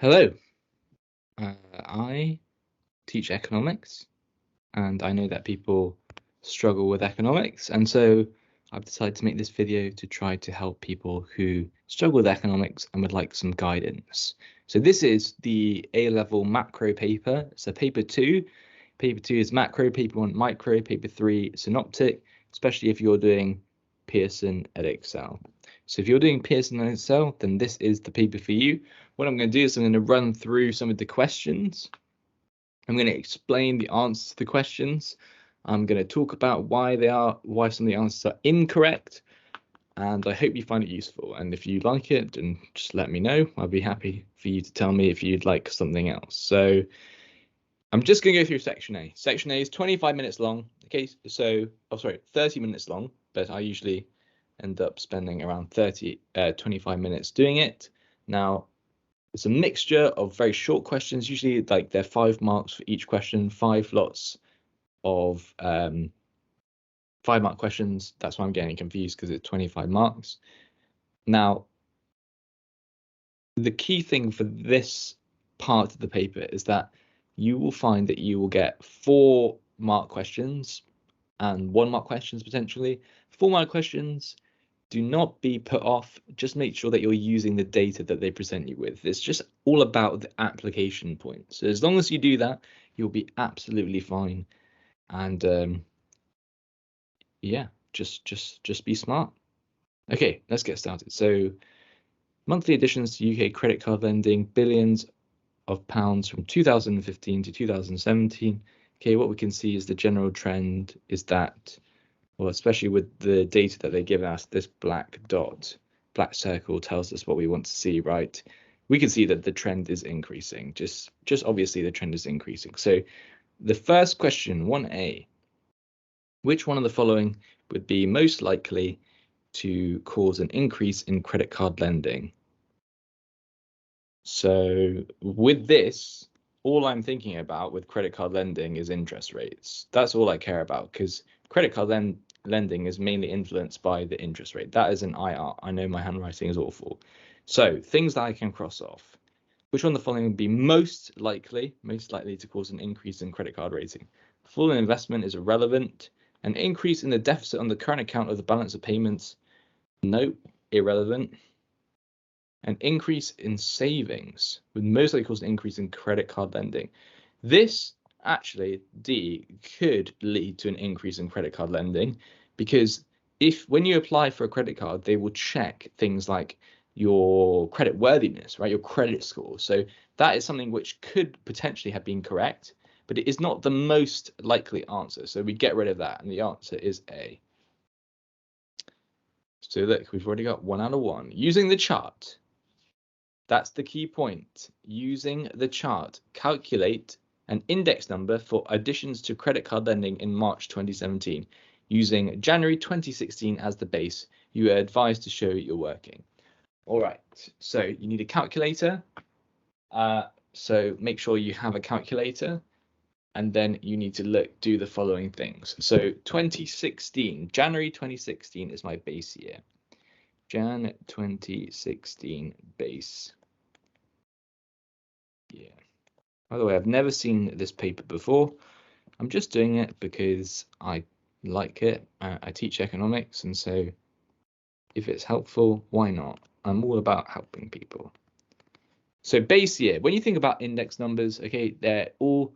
Hello, I teach economics, and I know that people struggle with economics, and so I've decided to make this video to try to help people who struggle with economics and would like some guidance. So this is the A-level macro paper. So paper 2. Paper 2 is macro, paper 1 micro, paper 3 synoptic, especially if you're doing Pearson Edexcel. So if you're doing Pearson Edexcel, then this is the paper for you. What I'm going to do is I'm going to run through some of the questions. I'm going to explain the answers to the questions. I'm going to talk about why some of the answers are incorrect, and I hope you find it useful. And if you like it, then just let me know. I'll be happy for you to tell me if you'd like something else. So I'm just going to go through section A. Section A is 25 minutes long. Okay, so 30 minutes long, but I usually end up spending around 25 minutes doing it. Now, it's a mixture of very short questions. Usually, like they're 5 marks for each question, 5 lots of 5-mark questions. That's why I'm getting confused, because it's 25 marks. Now, the key thing for this part of the paper is that you will find that you will get 4-mark questions and 1-mark questions potentially. 4-mark questions, do not be put off. Just make sure that you're using the data that they present you with. It's just all about the application point. So as long as you do that, you'll be absolutely fine. And yeah, just be smart. Okay, let's get started. So monthly additions to UK credit card lending, billions of pounds from 2015 to 2017. Okay, what we can see is the general trend is that, well, especially with the data that they give us, this black circle tells us what we want to see, right? We can see that the trend is increasing. Just obviously the trend is increasing. So the first question, 1A, which one of the following would be most likely to cause an increase in credit card lending? So with this, all I'm thinking about with credit card lending is interest rates. That's all I care about, because credit card lending is mainly influenced by the interest rate. That is an IR. I know my handwriting is awful. So things that I can cross off. Which one of the following would be most likely to cause an increase in credit card rating? Full investment is irrelevant. An increase in the deficit on the current account of the balance of payments? Nope, irrelevant. An increase in savings would most likely cause an increase in credit card lending. This actually, D, could lead to an increase in credit card lending, because when you apply for a credit card, they will check things like your credit worthiness, right? Your credit score. So that is something which could potentially have been correct, but it is not the most likely answer. So we get rid of that, and the answer is A. So look, we've already got 1 out of 1. Using the chart. That's the key point. Using the chart, calculate an index number for additions to credit card lending in March 2017. Using January 2016 as the base, you are advised to show you're working. All right, so you need a calculator. So make sure you have a calculator, and then you need to do the following things. So 2016, January 2016 is my base year. Jan 2016 base. Yeah. By the way, I've never seen this paper before. I'm just doing it because I like it. I teach economics, and so if it's helpful, why not? I'm all about helping people. So base year, when you think about index numbers, okay, they're all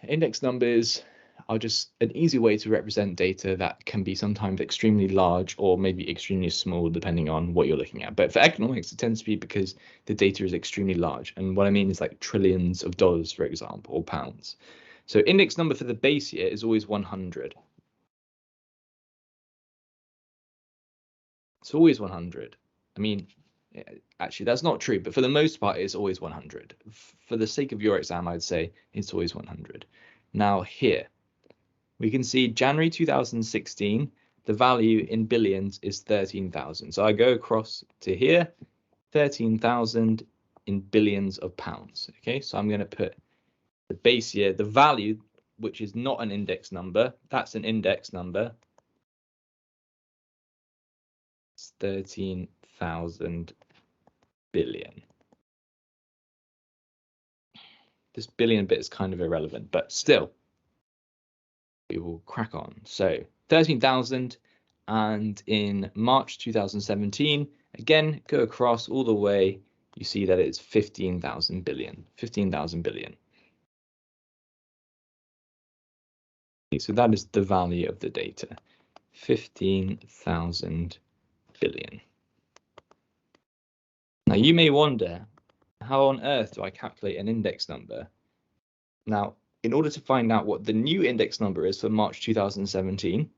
index numbers are just an easy way to represent data that can be sometimes extremely large or maybe extremely small, depending on what you're looking at. But for economics, it tends to be because the data is extremely large. And what I mean is like trillions of dollars, for example, or pounds. So index number for the base year is always 100. It's always 100. I mean, actually, that's not true, but for the most part, it's always 100. For the sake of your exam, I'd say it's always 100. Now here, we can see January 2016, the value in billions is 13,000. So I go across to here, 13,000 in billions of pounds. Okay, so I'm going to put the base year, the value, which is not an index number, that's an index number. It's 13,000 billion. this billion bit is kind of irrelevant, but still, we will crack on. So 13,000, and in March 2017, again, go across all the way, you see that it's 15,000 billion, 15,000 billion. So that is the value of the data, 15,000 billion. Now you may wonder, how on earth do I calculate an index number? Now, in order to find out what the new index number is for March 2017,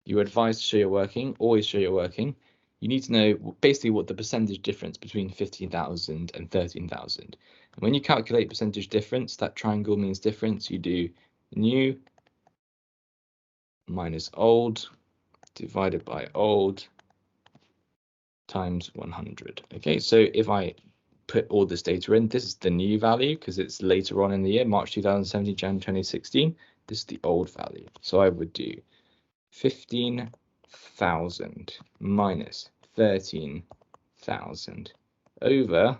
you're advised to show your working, always show your working. You need to know basically what the percentage difference between 15,000 and 13,000. And when you calculate percentage difference, that triangle means difference. You do new minus old divided by old times 100. Okay, so if I put all this data in, this is the new value because it's later on in the year, March 2017, January 2016. This is the old value. So I would do 15,000 minus 13,000 over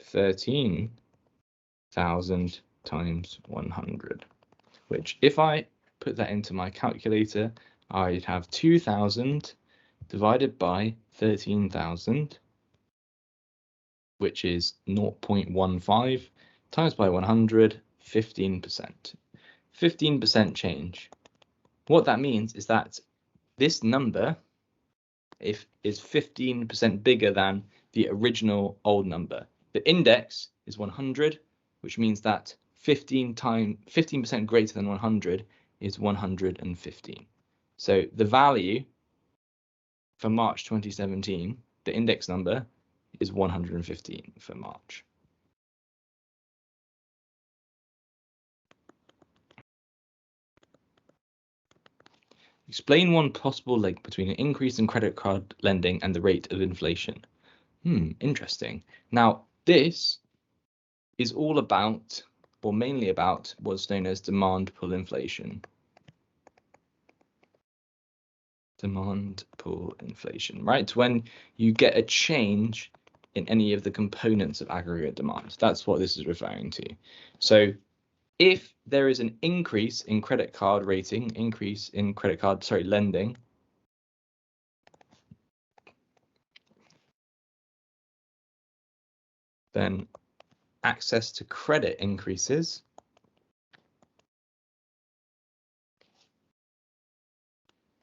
13,000 times 100, which if I put that into my calculator, I'd have 2,000 divided by 13,000, which is 0.15 times by 100, 15%. 15% change. What that means is that this number is 15% bigger than the original old number. The index is 100, which means that 15% greater than 100 is 115. So the value for March 2017, the index number is 115 for March. Explain one possible link between an increase in credit card lending and the rate of inflation. Interesting. Now, this is all about, or mainly about, what's known as demand pull inflation. Demand pull inflation, right? When you get a change in any of the components of aggregate demand. That's what this is referring to. So if there is an increase in credit card rating, lending, then access to credit increases,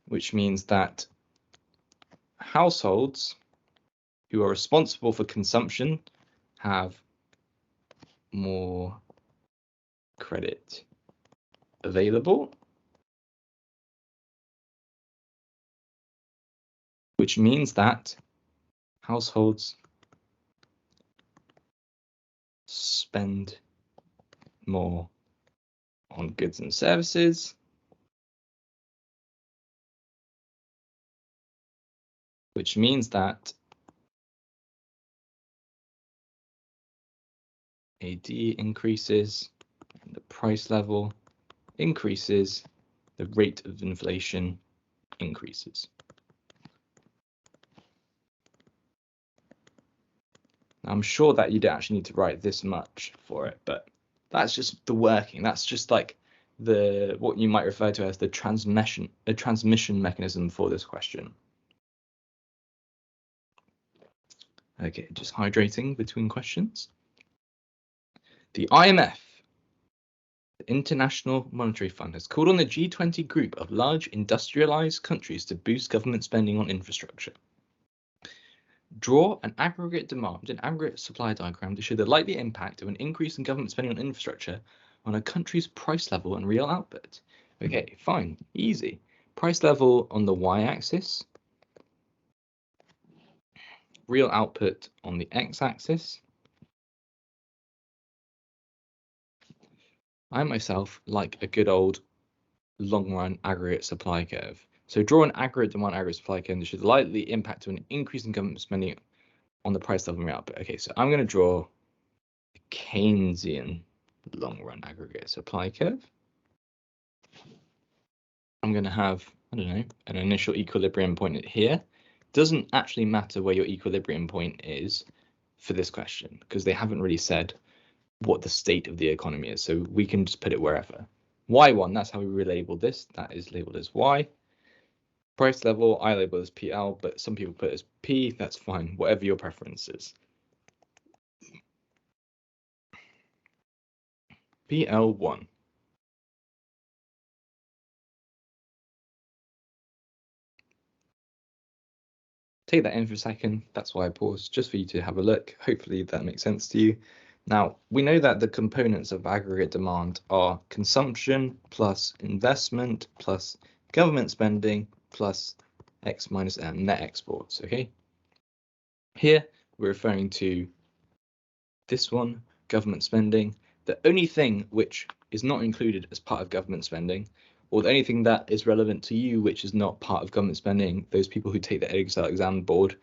which means that households who are responsible for consumption have more credit available, which means that households spend more on goods and services, which means that AD increases, and the price level increases, the rate of inflation increases. I'm sure that you don't actually need to write this much for it, but that's just the working. That's just like what you might refer to as the transmission mechanism for this question. Okay, just hydrating between questions. The IMF, the International Monetary Fund, has called on the G20 group of large industrialized countries to boost government spending on infrastructure. Draw an aggregate demand and aggregate supply diagram to show the likely impact of an increase in government spending on infrastructure on a country's price level and real output. Okay, fine, easy. Price level on the y-axis, real output on the x-axis. I myself like a good old long-run aggregate supply curve. So draw an aggregate demand, aggregate supply curve to show the likely impact of an increase in government spending on the price level and real output. Okay, so I'm going to draw a Keynesian long-run aggregate supply curve. I'm going to have, I don't know, an initial equilibrium point here. Doesn't actually matter where your equilibrium point is for this question because they haven't really said what the state of the economy is. So we can just put it wherever. Y1, that's how we relabel this. That is labeled as Y. Price level, I label as PL, but some people put it as P. That's fine, whatever your preference is. PL1. Take that in for a second. That's why I paused, just for you to have a look. Hopefully that makes sense to you. Now, we know that the components of aggregate demand are consumption plus investment plus government spending plus X minus M, net exports, okay? Here, we're referring to this one, government spending. The only thing which is not included as part of government spending, or the only thing that is relevant to you which is not part of government spending, those people who take the Edexcel exam board,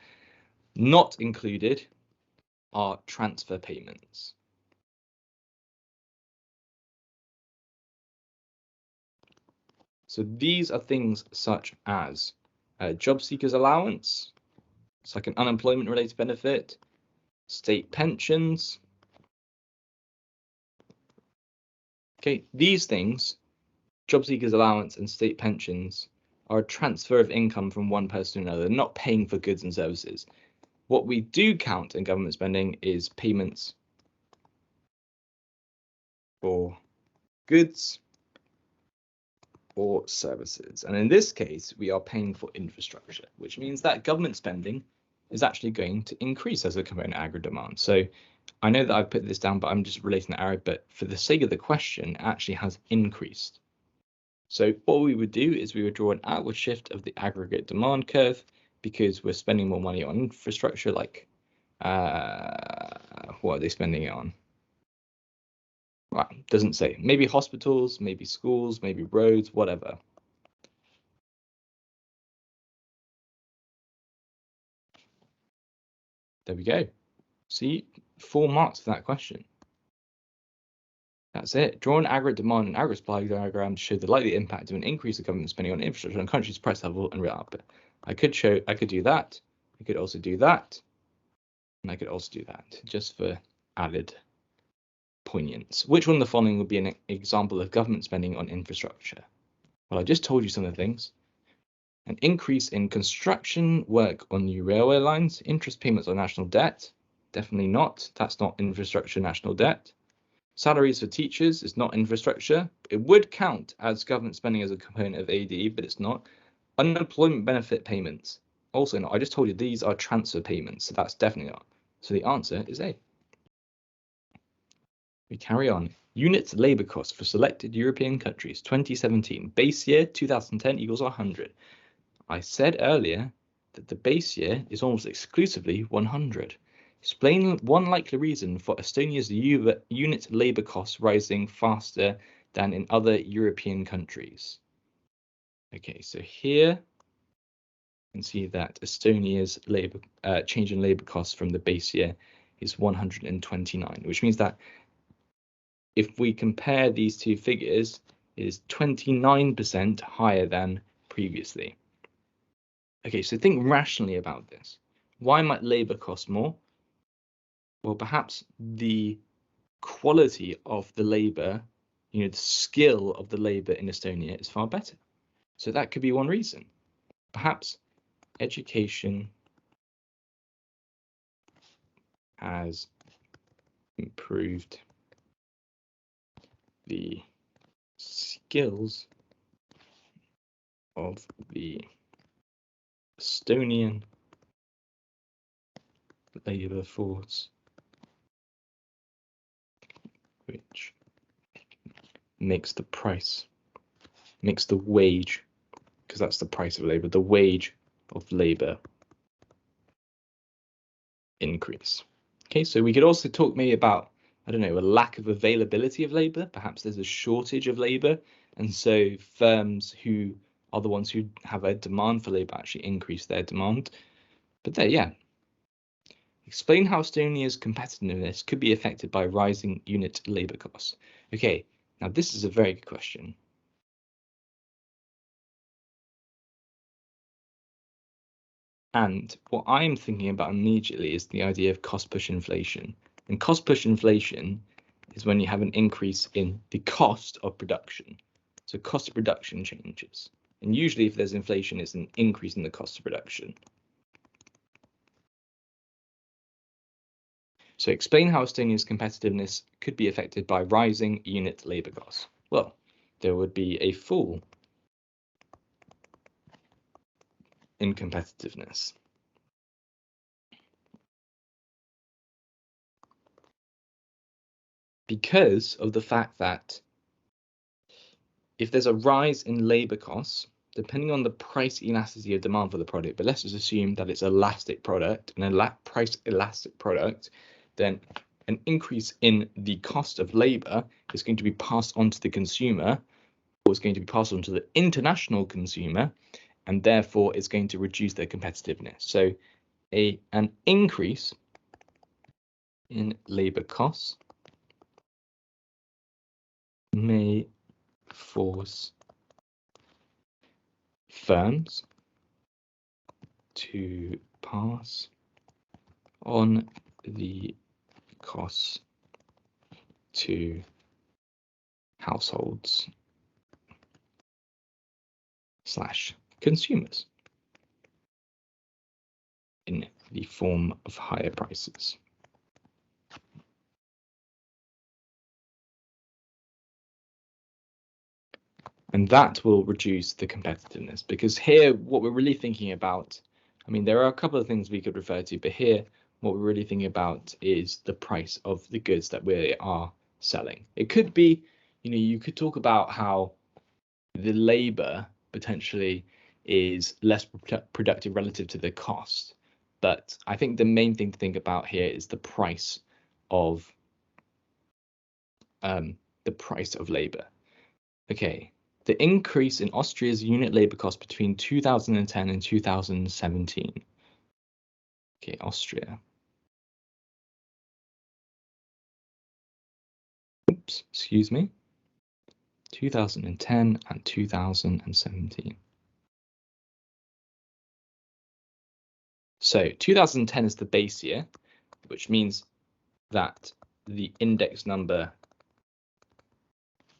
not included are transfer payments. So these are things such as job seekers allowance, it's like an unemployment related benefit, state pensions. Okay, these things, job seekers allowance and state pensions, are a transfer of income from one person to another, not paying for goods and services. What we do count in government spending is payments for goods or services. And in this case, we are paying for infrastructure, which means that government spending is actually going to increase as a component of aggregate demand. So I know that I've put this down, but I'm just relating the arrow, but for the sake of the question, it actually has increased. So what we would do is we would draw an outward shift of the aggregate demand curve because we're spending more money on infrastructure, like what are they spending it on? Right, doesn't say. Maybe hospitals, maybe schools, maybe roads, whatever. There we go. See, 4 marks for that question. That's it. Draw an aggregate demand and aggregate supply diagram to show the likely impact of an increase of government spending on infrastructure on country's price level and real output. I could do that. I could also do that. And I could also do that, just for added poignance. Which one of the following would be an example of government spending on infrastructure? Well, I just told you some of the things. An increase in construction work on new railway lines, interest payments on national debt. Definitely not. That's not infrastructure, national debt. Salaries for teachers is not infrastructure. It would count as government spending as a component of AD, but it's not. Unemployment benefit payments, also not. I just told you these are transfer payments, so that's definitely not. So the answer is A. We carry on. Unit labour costs for selected European countries, 2017. Base year, 2010 equals 100. I said earlier that the base year is almost exclusively 100. Explain one likely reason for Estonia's unit labour costs rising faster than in other European countries. Okay, so here you can see that Estonia's change in labour costs from the base year is 129, which means that if we compare these two figures, it is 29% higher than previously. Okay, so think rationally about this. Why might labour cost more? Well, perhaps the quality of the labour, the skill of the labour in Estonia is far better. So that could be one reason. Perhaps education has improved the skills of the Estonian labour force, which makes the wage, because that's the price of labour, the wage of labour increase. Okay, so we could also talk maybe about, I don't know, a lack of availability of labour. Perhaps there's a shortage of labour, and so firms who are the ones who have a demand for labour actually increase their demand. But there, yeah. Explain how Estonia's competitiveness could be affected by rising unit labour costs. Okay, now this is a very good question. And what I'm thinking about immediately is the idea of cost push inflation. And cost push inflation is when you have an increase in the cost of production. So cost of production changes. And usually if there's inflation, it's an increase in the cost of production. So explain how Estonia's competitiveness could be affected by rising unit labour costs. Well, there would be a fall in competitiveness. Because of the fact that if there's a rise in labour costs, depending on the price elasticity of demand for the product, but let's just assume that it's an elastic product, price elastic product, then an increase in the cost of labour is going to be passed on to the consumer, or is going to be passed on to the international consumer, and therefore it's going to reduce their competitiveness. So an increase in labour costs may force firms to pass on the costs to households / consumers in the form of higher prices. And that will reduce the competitiveness, because here what we're really thinking about, I mean, there are a couple of things we could refer to, but here what we're really thinking about is the price of the goods that we are selling. It could be, you could talk about how the labor potentially is less productive relative to the cost. But I think the main thing to think about here is the price of labor. Okay, the increase in Austria's unit labor cost between 2010 and 2017. Okay, Austria. Oops, excuse me. 2010 and 2017. So 2010 is the base year, which means that the index number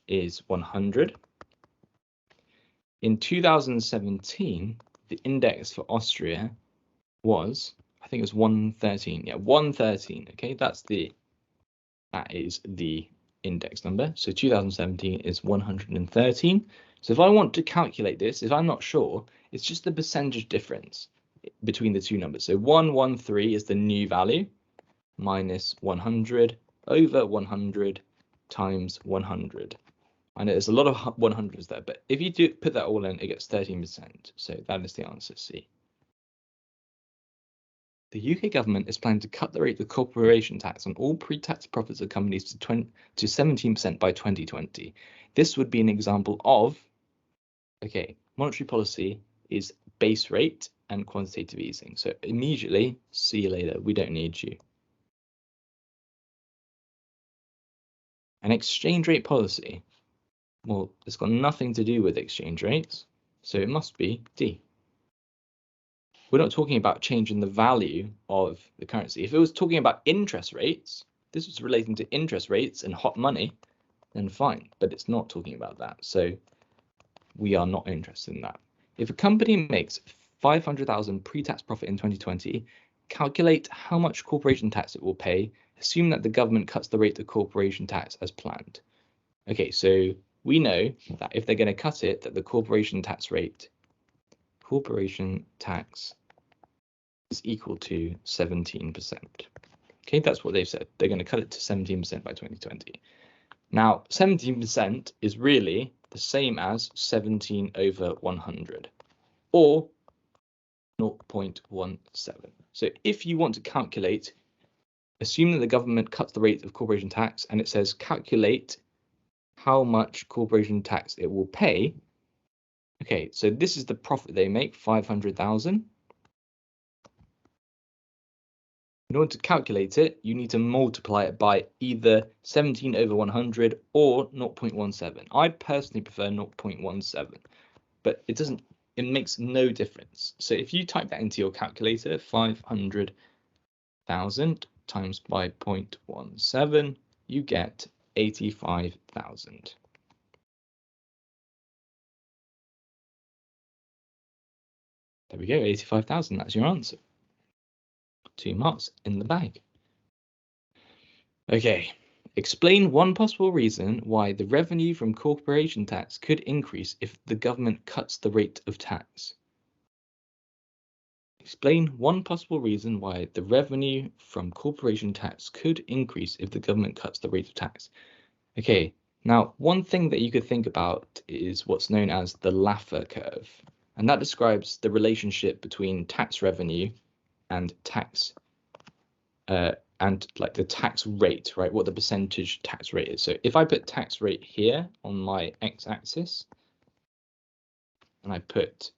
is 100. In 2017, the index for Austria was, I think it was 113. Yeah, 113. Okay, that is the index number. So 2017 is 113. So if I want to calculate this, if I'm not sure, it's just the percentage difference between the two numbers. So 113 is the new value minus 100 over 100 times 100. I know there's a lot of 100s there, but if you do put that all in, it gets 13%. So that is the answer, C. The UK government is planning to cut the rate of corporation tax on all pre-tax profits of companies to 17% by 2020. This would be an example of, okay, monetary policy is base rate and quantitative easing. So immediately, see you later, we don't need you. An exchange rate policy. Well, it's got nothing to do with exchange rates, so it must be D. We're not talking about changing the value of the currency. If it was talking about interest rates, this was relating to interest rates and hot money, then fine, but it's not talking about that. So we are not interested in that. If a company makes 500,000 pre-tax profit in 2020, calculate how much corporation tax it will pay. Assume that the government cuts the rate of corporation tax as planned. Okay, so we know that if they're going to cut it, that the corporation tax is equal to 17%. Okay, that's what they've said. They're going to cut it to 17% by 2020. Now, 17% is really the same as 17 over 100, or 0.17. So if you want to calculate, assume that the government cuts the rate of corporation tax, and it says calculate how much corporation tax it will pay. Okay, so this is the profit they make, 500,000. In order to calculate it, you need to multiply it by either 17 over 100 or 0.17. I personally prefer 0.17, but it makes no difference. So if you type that into your calculator, 500,000 times by 0.17, you get 85,000. There we go, 85,000, that's your answer. 2 marks in the bag. Okay, explain one possible reason why the revenue from corporation tax could increase if the government cuts the rate of tax. Explain one possible reason why the revenue from corporation tax could increase if the government cuts the rate of tax. Okay, now one thing that you could think about is what's known as the Laffer curve, and that describes the relationship between tax revenue and tax and like the tax rate, right? What the percentage tax rate is. So if I put tax rate here on my x-axis, and I put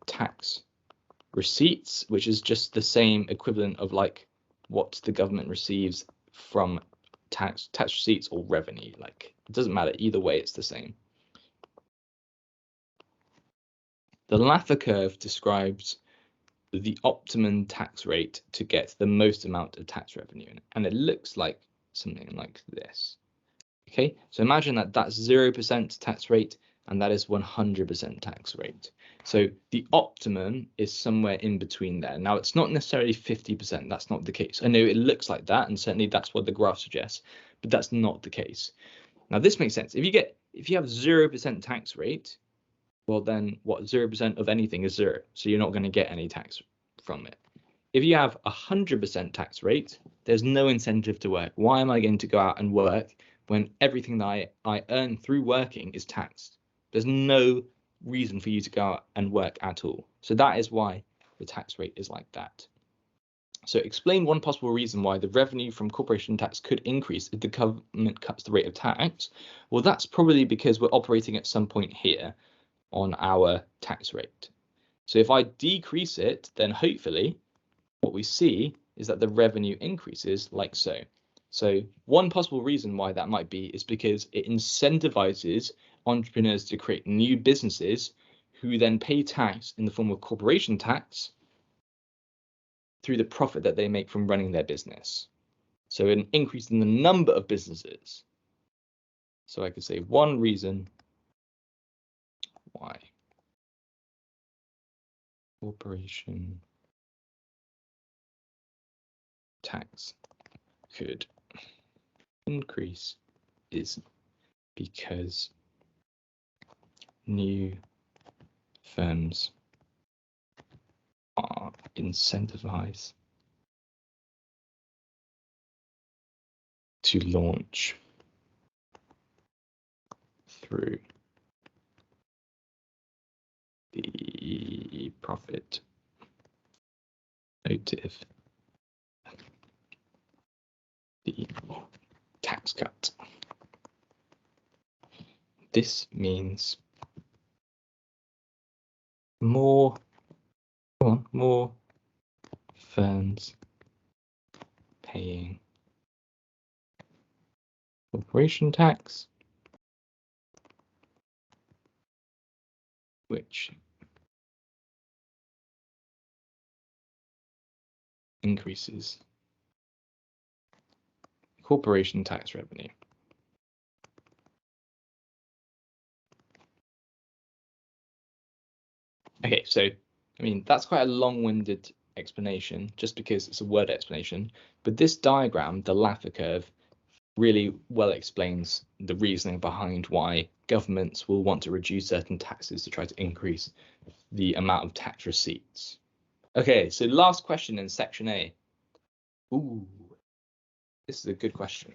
tax receipts, which is just the same equivalent of like what the government receives from tax receipts or revenue. Like it doesn't matter, either way it's the same. The Laffer curve describes the optimum tax rate to get the most amount of tax revenue, and it looks like something like this. Okay, so imagine that that's 0% tax rate and that is 100% tax rate. So the optimum is somewhere in between there. Now it's not necessarily 50%, that's not the case. I know it looks like that, and certainly that's what the graph suggests, but that's not the case. Now this makes sense. If you have 0% tax rate, well then what, 0% of anything is 0, so you're not going to get any tax from it. If you have 100% tax rate, there's no incentive to work. Why am I going to go out and work when everything that I earn through working is taxed? There's no reason for you to go out and work at all. So that is why the tax rate is like that. So explain one possible reason why the revenue from corporation tax could increase if the government cuts the rate of tax. Well, that's probably because we're operating at some point here on our tax rate. So if I decrease it, then hopefully what we see is that the revenue increases like so. So one possible reason why that might be is because it incentivizes entrepreneurs to create new businesses who then pay tax in the form of corporation tax through the profit that they make from running their business. So an increase in the number of businesses. So I could say one reason why corporation tax could increase is because new firms are incentivized to launch through the profit motive, the tax cut. This means more firms paying corporation tax, which increases corporation tax revenue. Okay, so I mean that's quite a long-winded explanation just because it's a word explanation, but this diagram, the Laffer curve, really well explains the reasoning behind why governments will want to reduce certain taxes to try to increase the amount of tax receipts. Okay, so last question in section A. Ooh, this is a good question.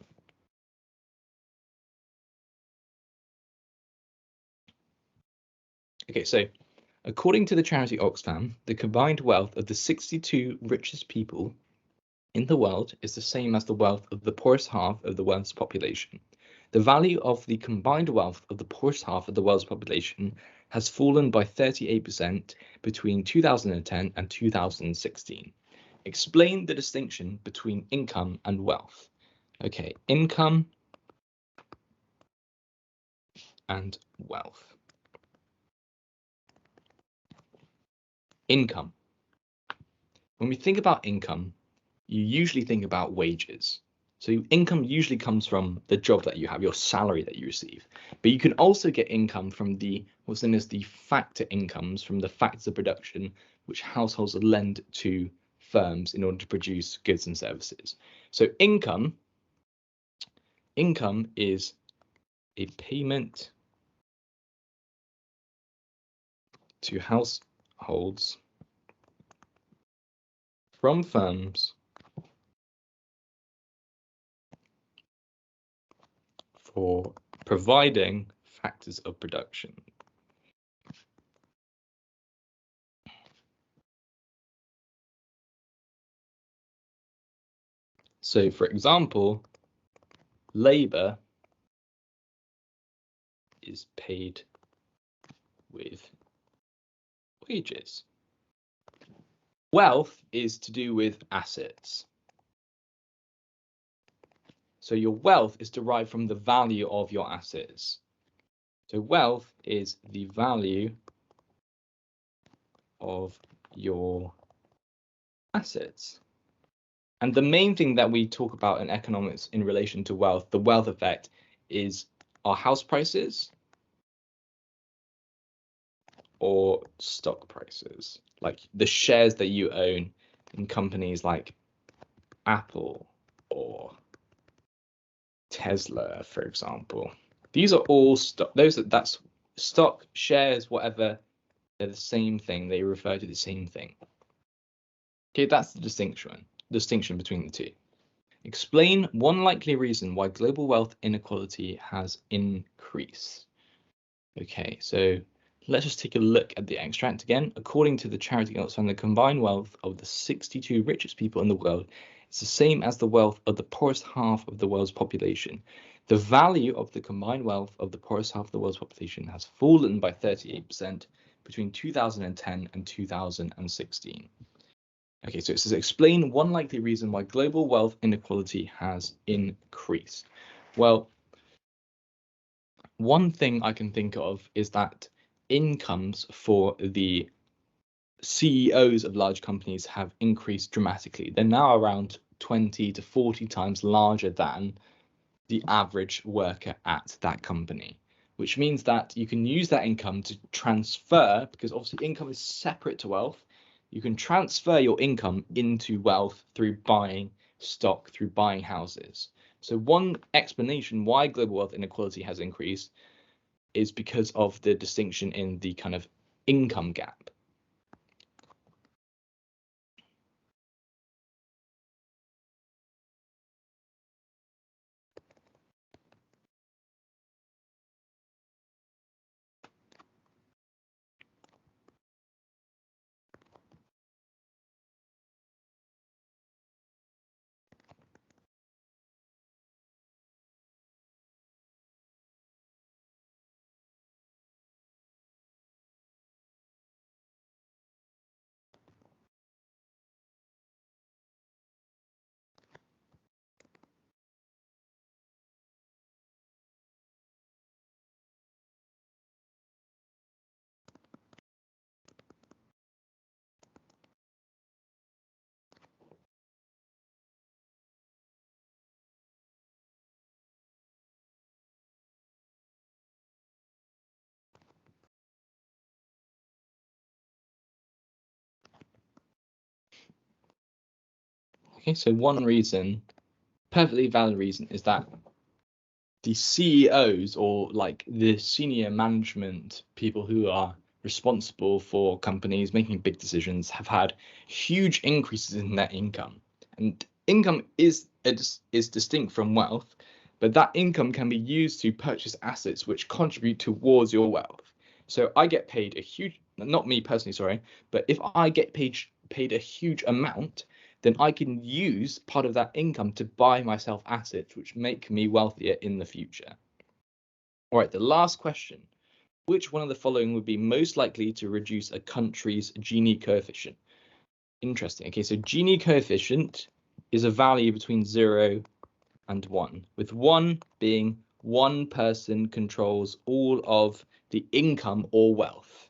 Okay, so according to the charity Oxfam, the combined wealth of the 62 richest people in the world is the same as the wealth of the poorest half of the world's population. The value of the combined wealth of the poorest half of the world's population has fallen by 38% between 2010 and 2016. Explain the distinction between income and wealth. Okay, income and wealth. Income. When we think about income, you usually think about wages. So income usually comes from the job that you have, your salary that you receive. But you can also get income from what's known as the factor incomes, from the factors of production, which households lend to firms in order to produce goods and services. So income is a payment to households from firms for providing factors of production. So, for example, labor is paid with wages. Wealth is to do with assets. So your wealth is derived from the value of your assets. So wealth is the value of your assets. And the main thing that we talk about in economics in relation to wealth, the wealth effect, is our house prices or stock prices, like the shares that you own in companies like Apple or Tesla, for example. These are all stock. That's stock, shares, whatever. They're the same thing. They refer to the same thing. Okay, that's the distinction between the two. Explain one likely reason why global wealth inequality has increased. Okay, so let's just take a look at the extract again. According to the Charity Oxfam, the combined wealth of the 62 richest people in the world is the same as the wealth of the poorest half of the world's population. The value of the combined wealth of the poorest half of the world's population has fallen by 38% between 2010 and 2016. Okay, so it says explain one likely reason why global wealth inequality has increased. Well, one thing I can think of is that incomes for the CEOs of large companies have increased dramatically. They're now around 20 to 40 times larger than the average worker at that company, which means that you can use that income to transfer, because obviously income is separate to wealth. You can transfer your income into wealth through buying stock, through buying houses. So one explanation why global wealth inequality has increased is because of the distinction in the kind of income gap. Okay, so one reason, perfectly valid reason, is that the CEOs, or like the senior management people who are responsible for companies making big decisions, have had huge increases in their income. And income is distinct from wealth, but that income can be used to purchase assets which contribute towards your wealth. So I get paid a huge, not me personally, sorry, but if I get paid a huge amount, then I can use part of that income to buy myself assets which make me wealthier in the future. All right, the last question. Which one of the following would be most likely to reduce a country's Gini coefficient? Interesting. Okay, so Gini coefficient is a value between 0 and 1, with 1 being one person controls all of the income or wealth,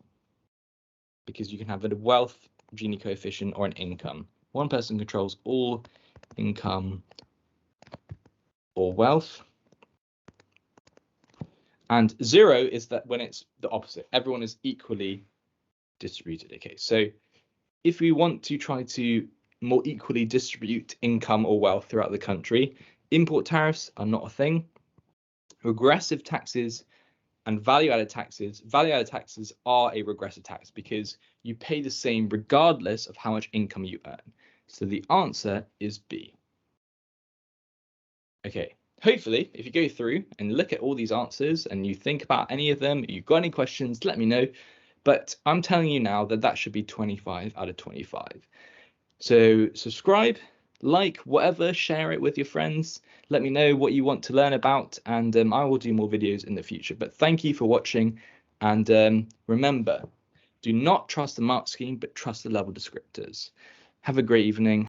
because you can have a wealth Gini coefficient or an income. One person controls all income or wealth. And 0 is that when it's the opposite. Everyone is equally distributed. Okay, so if we want to try to more equally distribute income or wealth throughout the country, import tariffs are not a thing. Regressive taxes and value-added taxes are a regressive tax because you pay the same regardless of how much income you earn. So the answer is B. Okay, hopefully, if you go through and look at all these answers and you think about any of them, you've got any questions, let me know. But I'm telling you now that that should be 25 out of 25. So subscribe, like, whatever, share it with your friends. Let me know what you want to learn about, and I will do more videos in the future. But thank you for watching, and remember, do not trust the mark scheme, but trust the level descriptors. Have a great evening.